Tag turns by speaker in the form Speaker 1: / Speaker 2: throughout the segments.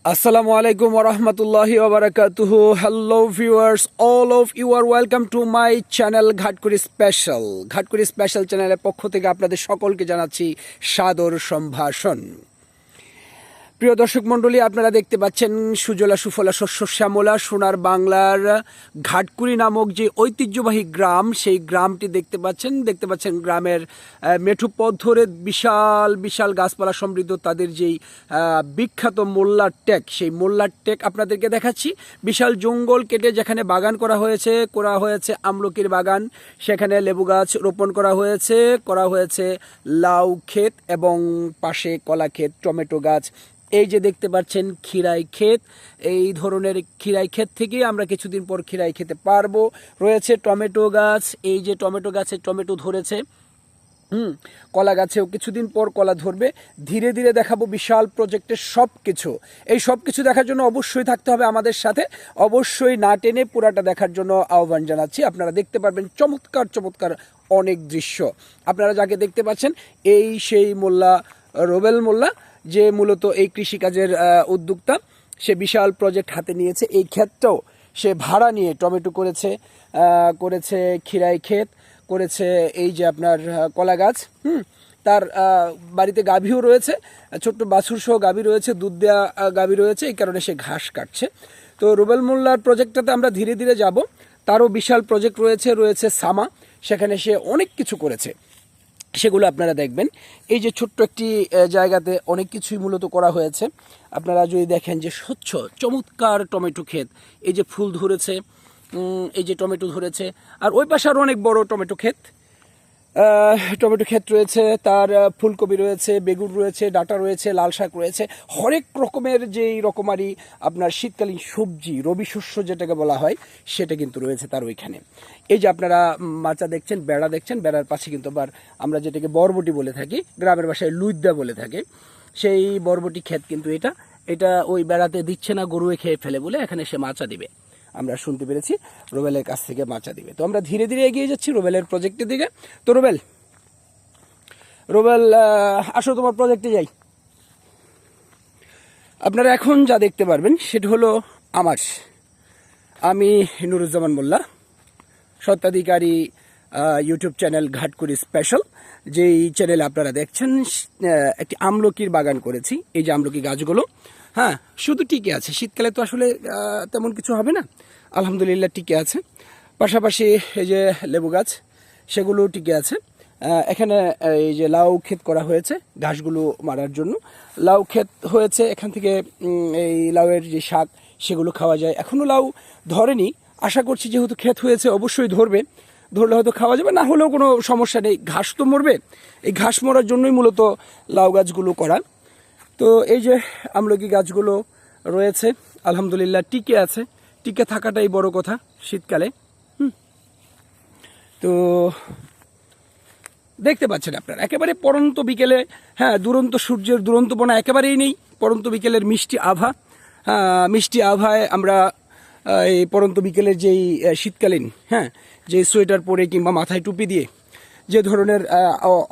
Speaker 1: Assalamu alaikum wa rahmatullahi wa barakatuhu. Hello viewers, all of you are welcome to my channel Ghatkuri Special. Ghatkuri Special চ্যানেলের পক্ষ থেকে আপনাদের সকলকে জানাচ্ছি সাদর সম্ভাষণ। প্রিয় দর্শক মণ্ডলী, আপনারা দেখতে পাচ্ছেন সুজলা সুফলা শস্য শ্যামলা সোনার বাংলার ঘাটকুড়ি নামক যে ঐতিহ্যবাহী গ্রাম, সেই গ্রামটি দেখতে পাচ্ছেন গ্রামের মেঠু পথ ধরে বিশাল বিশাল গাছপালা সমৃদ্ধ তাদের যেই বিখ্যাত মোল্লার টেক, সেই মোল্লার টেক আপনাদেরকে দেখাচ্ছি। বিশাল জঙ্গল কেটে যেখানে বাগান করা হয়েছে আমলকির বাগান, সেখানে লেবু গাছ রোপণ করা হয়েছে লাউ ক্ষেত এবং পাশে কলা ক্ষেত, টমেটো গাছ। এই যে দেখতে পাচ্ছেন খিরাই ক্ষেত, এই ধরনের খিরাই ক্ষেত থেকেই আমরা কিছুদিন পর খিরাই খেতে পারবো। রয়েছে টমেটো গাছ, এই যে টমেটো গাছে টমেটো ধরেছে। কলা গাছেও কিছুদিন পর কলা ধরবে। ধীরে ধীরে দেখাবো বিশাল প্রজেক্টের সব কিছু। এই সব কিছু দেখার জন্য অবশ্যই থাকতে হবে আমাদের সাথে, অবশ্যই না টেনে পুরাটা দেখার জন্য আহ্বান জানাচ্ছি। আপনারা দেখতে পারবেন চমৎকার চমৎকার অনেক দৃশ্য। আপনারা যাকে দেখতে পাচ্ছেন এই সেই মোল্লা রোবেল মোল্লা, যে মূলত এই কৃষিকাজের উদ্যোক্তা। সে বিশাল প্রজেক্ট হাতে নিয়েছে। এই ক্ষেতটাও সে ভাড়া নিয়ে টমেটো করেছে খিরাই ক্ষেত করেছে, এই যে আপনার কলা গাছ। তার বাড়িতে গাভীও রয়েছে, ছোট্ট বাছুর সহ গাভী রয়েছে, দুধ দেওয়া গাভী রয়েছে, এই কারণে সে ঘাস কাটছে। তো রুবেল মোল্লার প্রজেক্টটাতে আমরা ধীরে ধীরে যাব। তারও বিশাল প্রজেক্ট রয়েছে সামা, সেখানে সে অনেক কিছু করেছে, সেগুলো আপনারা দেখবেন। এই যে ছোট্ট একটি জায়গাতে অনেক কিছুই মূলত করা হয়েছে। আপনারা যদি দেখেন যে স্বচ্ছ চমৎকার টমেটো ক্ষেত, এই যে ফুল ধরেছে, এই যে টমেটো ধরেছে, আর ওই পাশে আরও অনেক বড় টমেটো ক্ষেত রয়েছে। তার ফুলকপি রয়েছে, বেগুন রয়েছে, ডাঁটা রয়েছে, লাল শাক রয়েছে, হরেক রকমের যেই রকমারি আপনার শীতকালীন সবজি, রবি শস্য যেটাকে বলা হয়, সেটা কিন্তু রয়েছে তার ওইখানে। এই যে আপনারা মাচা দেখছেন, বেড়া দেখছেন, বেড়ার পাশে কিন্তু আবার আমরা যেটাকে বরবটি বলে থাকি, গ্রামের ভাষায় লুইদ্দা বলে থাকে, সেই বরবটি ক্ষেত কিন্তু এটা ওই বেড়াতে দিচ্ছে না, গরুয়ে খেয়ে ফেলে বলে এখানে সে মাচা দিবে। আমরা শুনতে পেরেছি রুবেলের কাছ থেকে মাচা দিবে। তো আমরা ধীরে ধীরে এগিয়ে যাচ্ছি রুবেলের প্রজেক্টের দিকে। তো রুবেল আসো তোমার প্রজেক্টে যাই। আপনারা এখন যা দেখতে পারবেন সেটা হলো আমি নুরুজ্জামান মোল্লা, স্বত্বাধিকারী ইউটিউব চ্যানেল ঘাটকুড়ি স্পেশাল। যেই চ্যানেলে আপনারা দেখছেন একটি আমলকির বাগান করেছি। এই যে আমলকি গাছগুলো, শুধু টিকে আছে, শীতকালে তো আসলে তেমন কিছু হবে না, আলহামদুলিল্লাহ টিকে আছে। পাশাপাশি এই যে লেবু গাছ, সেগুলো টিকে আছে। এখানে এই যে লাউ ক্ষেত করা হয়েছে ঘাসগুলো মারার জন্য, লাউ ক্ষেত হয়েছে। এখান থেকে এই লাউয়ের যে শাক, সেগুলো খাওয়া যায়। এখনও লাউ ধরেনি, আশা করছি যেহেতু ক্ষেত হয়েছে অবশ্যই ধরবে, ধরলে হয়তো খাওয়া যাবে, না হলেও কোনো সমস্যা নেই, ঘাস তো মরবে। এই ঘাস মরার জন্যই মূলত লাউ গাছগুলো করা। তো এই যে আমলকি গাছগুলো রয়েছে, আলহামদুলিল্লাহ টিকে আছে। টিকে থাকাটাই বড় কথা শীতকালে। তো দেখতে পাচ্ছেন আপনারা একেবারে পরন্ত বিকেলে, দুরন্ত সূর্যের দুরন্তপনা একেবারেই নেই। পরন্ত বিকেলের মিষ্টি আভায় আমরা এই পরন্ত বিকেলের যেই শীতকালীন যে সোয়েটার পরে কিংবা মাথায় টুপি দিয়ে যে ধরনের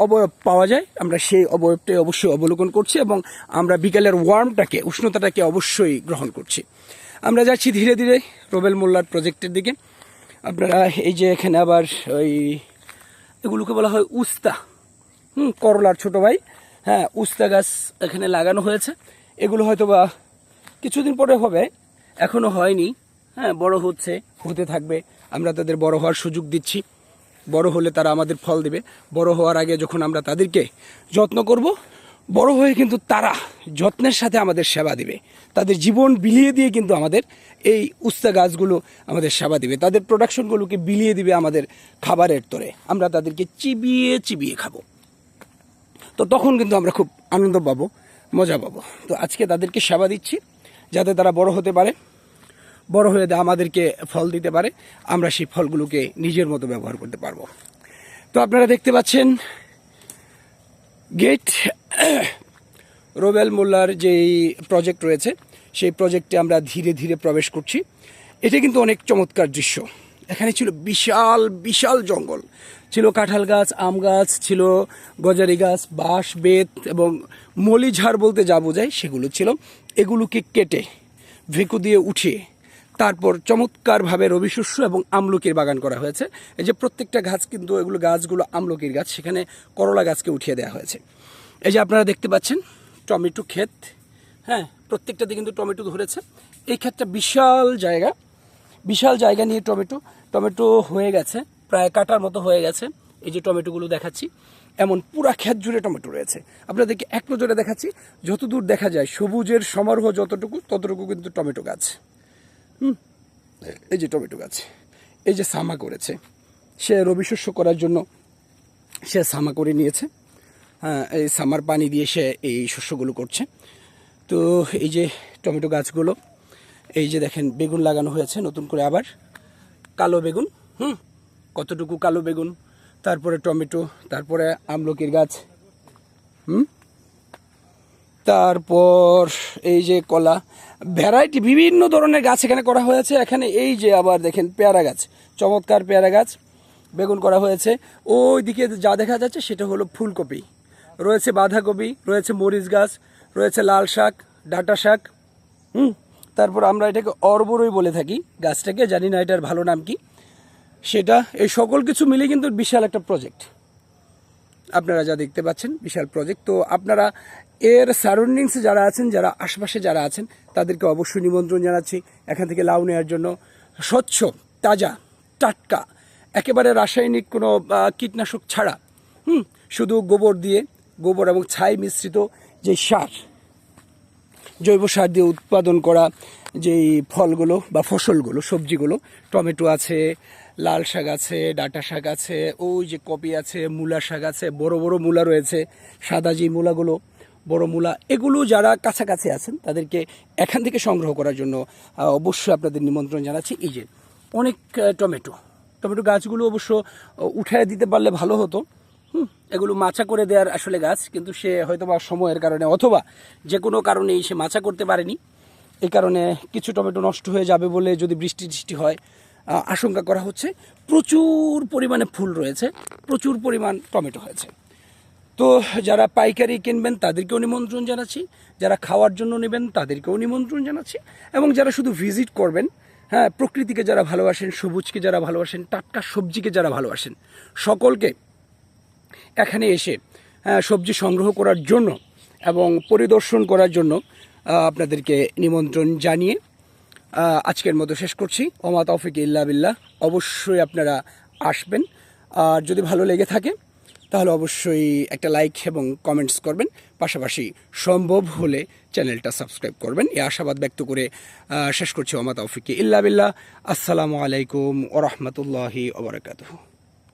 Speaker 1: অবয়ব পাওয়া যায়, আমরা সেই অবয়বটাই অবশ্যই অবলোকন করছি এবং আমরা বিকেলের উষ্ণতাটাকে অবশ্যই গ্রহণ করছি। আমরা যাচ্ছি ধীরে ধীরে রুবেল মোল্লার প্রজেক্টের দিকে। আপনারা এই যে এখানে আবার ওই এগুলোকে বলা হয় উস্তা, করলার ছোট ভাই, উস্তা গাছ এখানে লাগানো হয়েছে। এগুলো হয়তো বা কিছুদিন পরে হবে, এখনো হয়নি, বড় হতে থাকবে। আমরা তাদের বড় হওয়ার সুযোগ দিচ্ছি। বড় হলে তারা আমাদের ফল দেবে। বড় হওয়ার আগে যখন আমরা তাদেরকে যত্ন করব, বড় হয়ে কিন্তু তারা যত্নের সাথে আমাদের সেবা দিবে। তাদের জীবন বিলিয়ে দিয়ে কিন্তু আমাদের এই উস্তা গাছগুলো আমাদের সেবা দিবে, তাদের প্রোডাকশনগুলোকে বিলিয়ে দিবে আমাদের খাবারের তরে। আমরা তাদেরকে চিবিয়ে চিবিয়ে খাবো। তো তখন কিন্তু আমরা খুব আনন্দ পাবো, মজা পাবো। তো আজকে তাদেরকে সেবা দিচ্ছি যাতে তারা বড় হতে পারে, বড় হয়ে আমাদেরকে ফল দিতে পারে, আমরা সেই ফলগুলোকে নিজের মতো ব্যবহার করতে পারবো। তো আপনারা দেখতে পাচ্ছেন গেট রুবেল মোল্লার যেই প্রজেক্ট রয়েছে, সেই প্রজেক্টে আমরা ধীরে ধীরে প্রবেশ করছি। এটা কিন্তু অনেক চমৎকার দৃশ্য। এখানে ছিল বিশাল বিশাল জঙ্গল, ছিল কাঁঠাল গাছ, আম গাছ, ছিল গজারি গাছ, বাঁশ, বেত এবং মলিঝাড় বলতে যা বোঝায় সেগুলো ছিল। এগুলোকে কেটে ভেকু দিয়ে উঠিয়ে তারপর চমৎকারভাবে রবি শস্য এবং আমলকির বাগান করা হয়েছে। এই যে প্রত্যেকটা গাছ কিন্তু গাছগুলো আমলকির গাছ, সেখানে করলা গাছকে উঠিয়ে দেওয়া হয়েছে। এই যে আপনারা দেখতে পাচ্ছেন টমেটো ক্ষেত, হ্যাঁ, প্রত্যেকটাতে কিন্তু টমেটো ধরেছে। এই ক্ষেতটা বিশাল জায়গা নিয়ে টমেটো হয়ে গেছে, প্রায় কাটার মতো হয়ে গেছে। এই যে টমেটোগুলো দেখাচ্ছি, এমন পুরা ক্ষেত জুড়ে টমেটো রয়েছে। আপনাদেরকে এক নজরে দেখাচ্ছি, যতদূর দেখা যায় সবুজের সমারোহ ততটুকু কিন্তু টমেটো গাছ। এই যে টমেটো গাছ, এই যে সামা করেছে, সে রবি শস্য করার জন্য সে সামা করে নিয়েছে। হ্যাঁ, এই সামার পানি দিয়ে সে এই শস্যগুলো করছে। তো এই যে টমেটো গাছগুলো, এই যে দেখেন বেগুন লাগানো হয়েছে নতুন করে, আবার কালো বেগুন, কতটুকু কালো বেগুন, তারপরে টমেটো, তারপরে আমলকির গাছ, তারপর এই যে কলা, ভ্যারাইটি বিভিন্ন ধরনের গাছ এখানে করা হয়েছে। এখানে এই যে আবার দেখেন পেয়ারা গাছ, চমৎকার পেয়ারা গাছ, বেগুন করা হয়েছে। ওই দিকে যা দেখা যাচ্ছে সেটা হলো ফুলকপি, রয়েছে বাঁধাকপি, রয়েছে মরিচ গাছ, রয়েছে লাল শাক, ডাঁটা শাক, তারপর আমরা এটাকে অর্বরই বলে থাকি গাছটাকে, জানি না এটার ভালো নাম কি সেটা। এই সকল কিছু মিলে কিন্তু বিশাল একটা প্রজেক্ট, আপনারা যা দেখতে পাচ্ছেন বিশাল প্রজেক্ট। তো আপনারা এর সারাউন্ডিংসে যারা আছেন, যারা আশপাশে যারা আছেন, তাদেরকে অবশ্যই নিমন্ত্রণ জানাচ্ছি এখান থেকে লাউ নেওয়ার জন্য। স্বচ্ছ, তাজা, টাটকা, একেবারে রাসায়নিক কোনো কীটনাশক ছাড়া, শুধু গোবর এবং ছাই মিশ্রিত যে সার, জৈব সার দিয়ে উৎপাদন করা যেই ফলগুলো বা ফসলগুলো, সবজিগুলো, টমেটো আছে, লাল শাক আছে, ডাঁটা শাক আছে, ওই যে কপি আছে, মূলা শাক আছে, বড় বড় মূলা রয়েছে, সাদা যে মূলাগুলো, বড় মূলা, এগুলো যারা কাছাকাছি আছেন তাদেরকে এখান থেকে সংগ্রহ করার জন্য অবশ্যই আপনাদের নিমন্ত্রণ জানাচ্ছি। এই যে অনেক টমেটো গাছগুলো অবশ্য উঠায় দিতে পারলে ভালো হতো। এগুলো মাচা করে দেওয়ার আসলে গাছ, কিন্তু সে হয়তো বা সময়ের কারণে অথবা যে কোনো কারণেই সে মাচা করতে পারেনি। এই কারণে কিছু টমেটো নষ্ট হয়ে যাবে বলে, যদি বৃষ্টি হয়, আশঙ্কা করা হচ্ছে। প্রচুর পরিমাণে ফুল রয়েছে, প্রচুর পরিমাণ টমেটো হয়েছে। তো যারা পাইকারি কিনবেন তাদেরকেও নিমন্ত্রণ জানাচ্ছি, যারা খাওয়ার জন্য নেবেন তাদেরকেও নিমন্ত্রণ জানাচ্ছি, এবং যারা শুধু ভিজিট করবেন, হ্যাঁ, প্রকৃতিকে যারা ভালোবাসেন, সবুজকে যারা ভালোবাসেন, টাটকা সবজিকে যারা ভালোবাসেন, সকলকে এখানে এসে সবজি সংগ্রহ করার জন্য এবং পরিদর্শন করার জন্য আপনাদেরকে নিমন্ত্রণ জানিয়ে আজকের মতো শেষ করছি। ওমা তৌফিক ইল্লা বিল্লাহ। অবশ্যই আপনারা আসবেন, আর যদি ভালো লেগে থাকে তাহলে অবশ্যই একটা লাইক এবং কমেন্টস করবেন, পাশাপাশি সম্ভব হলে চ্যানেলটা সাবস্ক্রাইব করবেন। এই আশাবাদ ব্যক্ত করে শেষ করছি। ওমা তৌফিক ইল্লা বিল্লাহ। আসসালামু আলাইকুম ওয়া রাহমাতুল্লাহি ওয়া বারাকাতুহু।